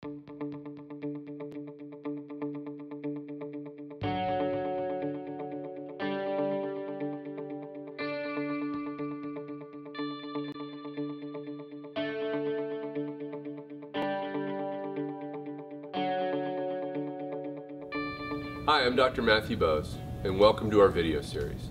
Hi, I'm Dr. Matthew Bose, and welcome to our video series.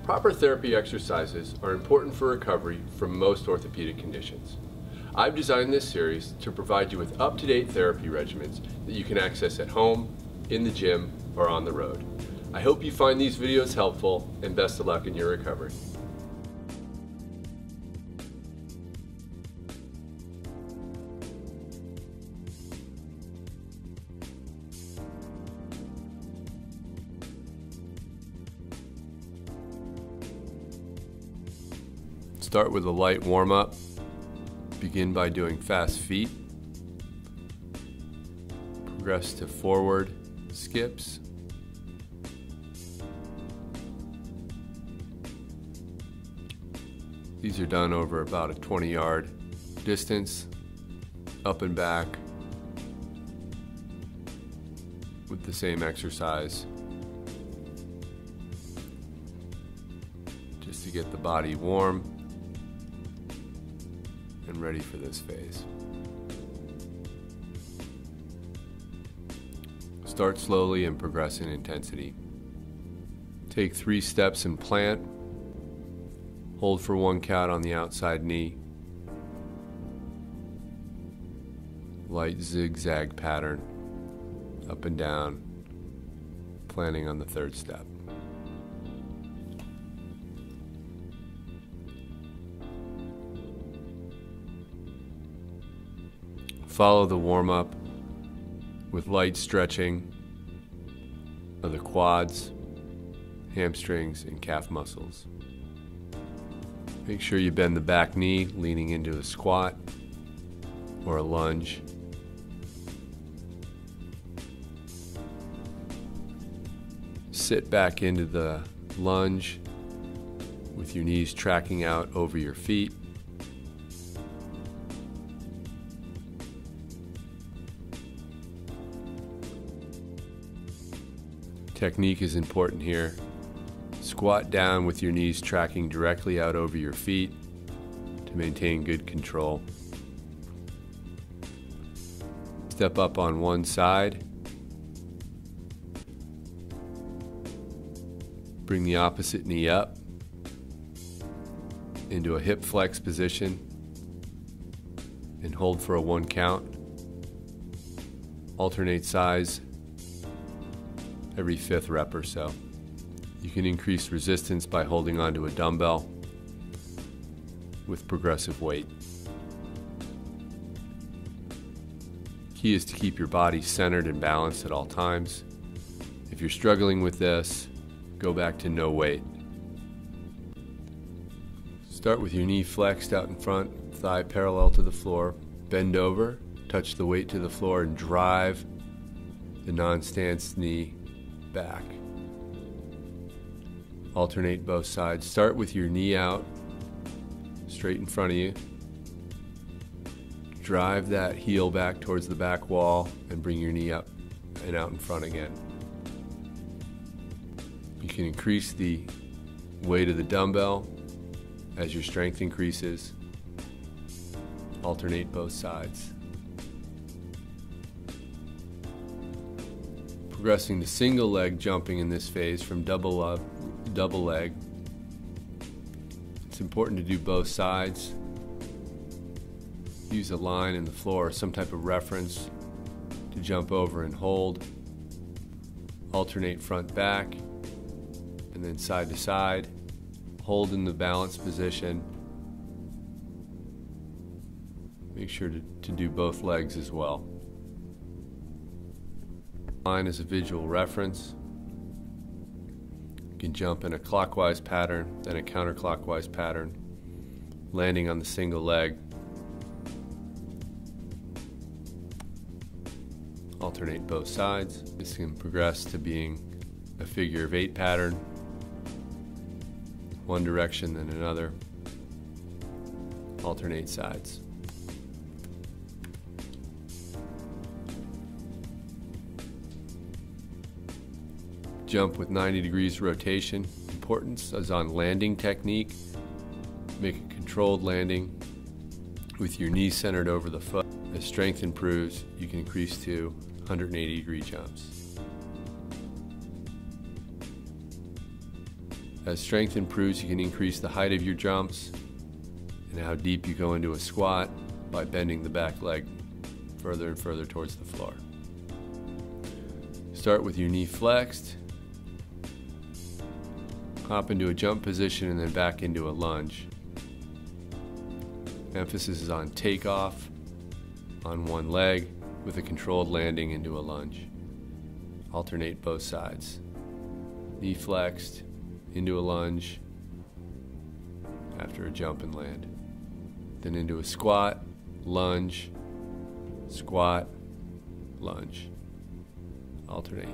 Proper therapy exercises are important for recovery from most orthopedic conditions. I've designed this series to provide you with up-to-date therapy regimens that you can access at home, in the gym, or on the road. I hope you find these videos helpful, and best of luck in your recovery. Start with a light warm-up. Begin by doing fast feet. Progress to forward skips. These are done over about a 20-yard distance, up and back, with the same exercise, just to get the body warm and ready for this phase. Start slowly and progress in intensity. Take 3 steps and plant. Hold for 1 count on the outside knee. Light zigzag pattern, up and down, planting on the 3rd step. Follow the warm-up with light stretching of the quads, hamstrings, and calf muscles. Make sure you bend the back knee, leaning into a squat or a lunge. Sit back into the lunge with your knees tracking out over your feet. Technique is important here. Squat down with your knees tracking directly out over your feet to maintain good control. Step up on one side. Bring the opposite knee up into a hip flex position and hold for a 1 count. Alternate sides every 5th rep or so. You can increase resistance by holding onto a dumbbell with progressive weight. Key is to keep your body centered and balanced at all times. If you're struggling with this, go back to no weight. Start with your knee flexed out in front, thigh parallel to the floor. Bend over, touch the weight to the floor, and drive the non-stance knee back. Alternate both sides. Start with your knee out, straight in front of you. Drive that heel back towards the back wall and bring your knee up and out in front again. You can increase the weight of the dumbbell as your strength increases. Alternate both sides. Progressing to single leg jumping in this phase from double leg. It's important to do both sides. Use a line in the floor, some type of reference to jump over and hold. Alternate front back and then side to side. Hold in the balanced position. Make sure to do both legs as well. Line is a visual reference. You can jump in a clockwise pattern, then a counterclockwise pattern, landing on the single leg. Alternate both sides. This can progress to being a figure of 8 pattern, one direction then another. Alternate sides. jump with 90 degrees rotation. Importance is on landing technique. Make a controlled landing with your knees centered over the foot. As strength improves, you can increase to 180 degree jumps. As strength improves, you can increase the height of your jumps and how deep you go into a squat by bending the back leg further and further towards the floor. Start with your knee flexed, hop into a jump position and then back into a lunge. Emphasis is on takeoff on one leg with a controlled landing into a lunge. Alternate both sides. Knee flexed, into a lunge, after a jump and land. Then into a squat, lunge, squat, lunge. Alternate.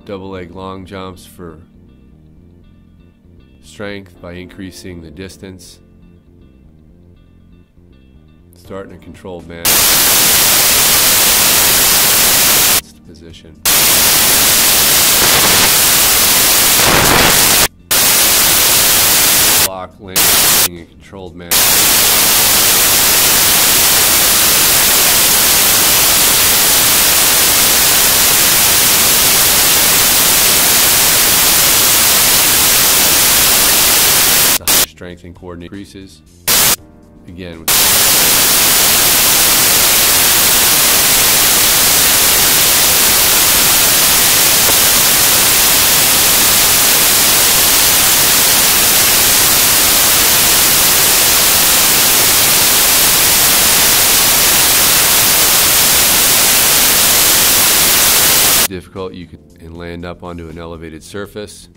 Double leg long jumps for strength by increasing the distance. Start in a controlled manner. Position. Block landing in a controlled manner. Strength and coordination increases. Again, difficult, you can land up onto an elevated surface.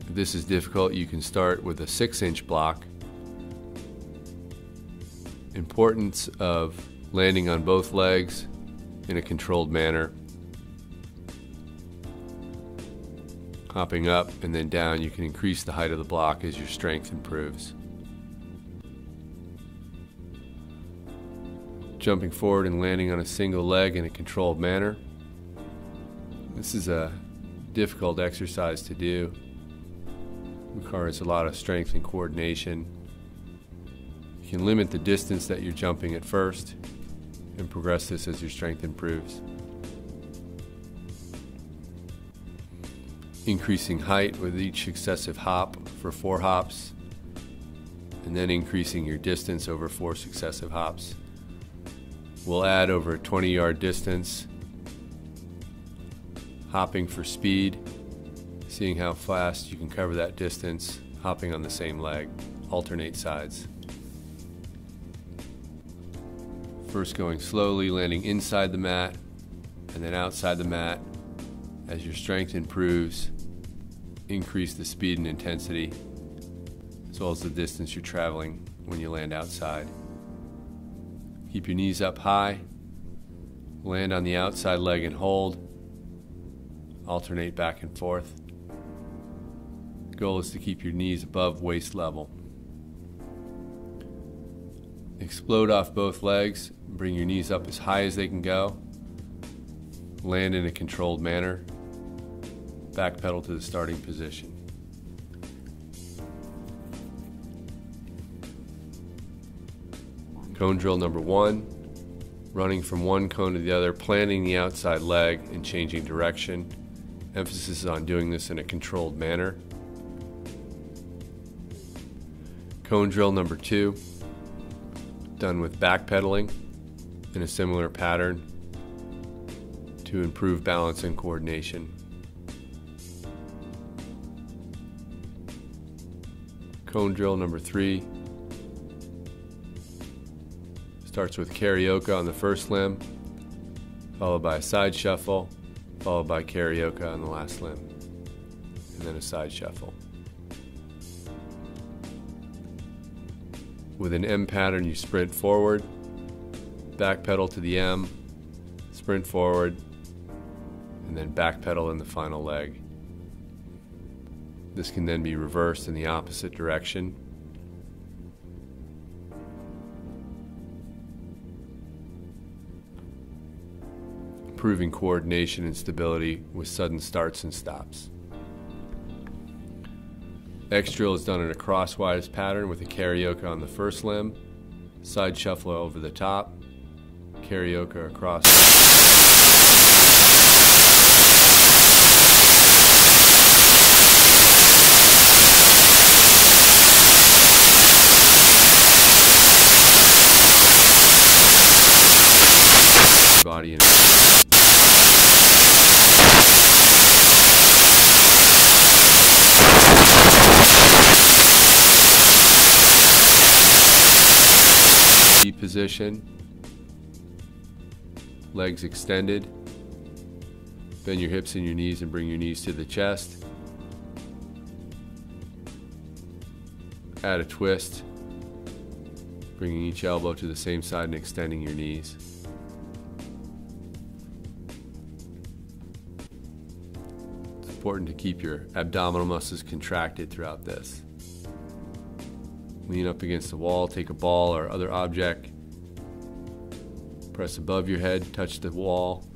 If this is difficult, you can start with a 6-inch block. Importance of landing on both legs in a controlled manner. Hopping up and then down, you can increase the height of the block as your strength improves. Jumping forward and landing on a single leg in a controlled manner. This is a difficult exercise to do. Requires a lot of strength and coordination. You can limit the distance that you're jumping at first and progress this as your strength improves. Increasing height with each successive hop for 4 hops, and then increasing your distance over 4 successive hops. We'll add over a 20-yard distance, hopping for speed, seeing how fast you can cover that distance, hopping on the same leg, alternate sides. First going slowly, landing inside the mat, and then outside the mat. As your strength improves, increase the speed and intensity, as well as the distance you're traveling when you land outside. Keep your knees up high, land on the outside leg and hold, alternate back and forth. The goal is to keep your knees above waist level. Explode off both legs, bring your knees up as high as they can go. Land in a controlled manner. Backpedal to the starting position. Cone drill number 1, running from one cone to the other, planting the outside leg and changing direction. Emphasis is on doing this in a controlled manner. Cone drill number 2, done with backpedaling in a similar pattern to improve balance and coordination. Cone drill number 3 starts with karaoke on the first limb, followed by a side shuffle, followed by karaoke on the last limb, and then a side shuffle. With an M pattern, you sprint forward, backpedal to the M, sprint forward, and then backpedal in the final leg. This can then be reversed in the opposite direction. improving coordination and stability with sudden starts and stops. X drill is done in a crosswise pattern with a carioca on the first limb, side shuffle over the top, carioca across. Body and position, legs extended, bend your hips and your knees and bring your knees to the chest. Add a twist, bringing each elbow to the same side and extending your knees. It's important to keep your abdominal muscles contracted throughout this. Lean up against the wall, take a ball or other object, press above your head, touch the wall,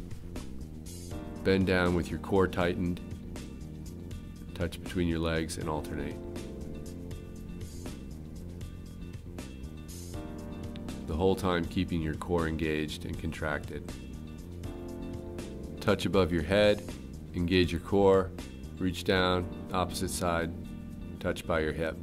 bend down with your core tightened, touch between your legs and alternate. The whole time keeping your core engaged and contracted. Touch above your head, engage your core, reach down, opposite side, touch by your hip.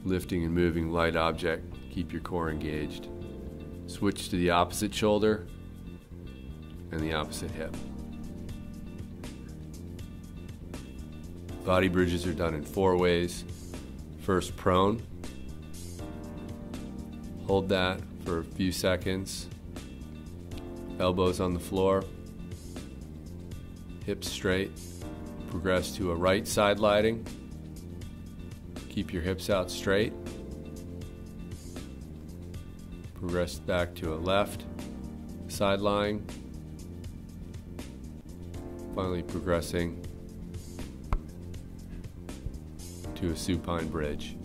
Lifting and moving light object, keep your core engaged. Switch to the opposite shoulder and the opposite hip. Body bridges are done in 4 ways. First, prone. Hold that for a few seconds. Elbows on the floor. Hips straight. Progress to a right side lying. Keep your hips out straight. Progress back to a left side lying. Finally progressing to a supine bridge.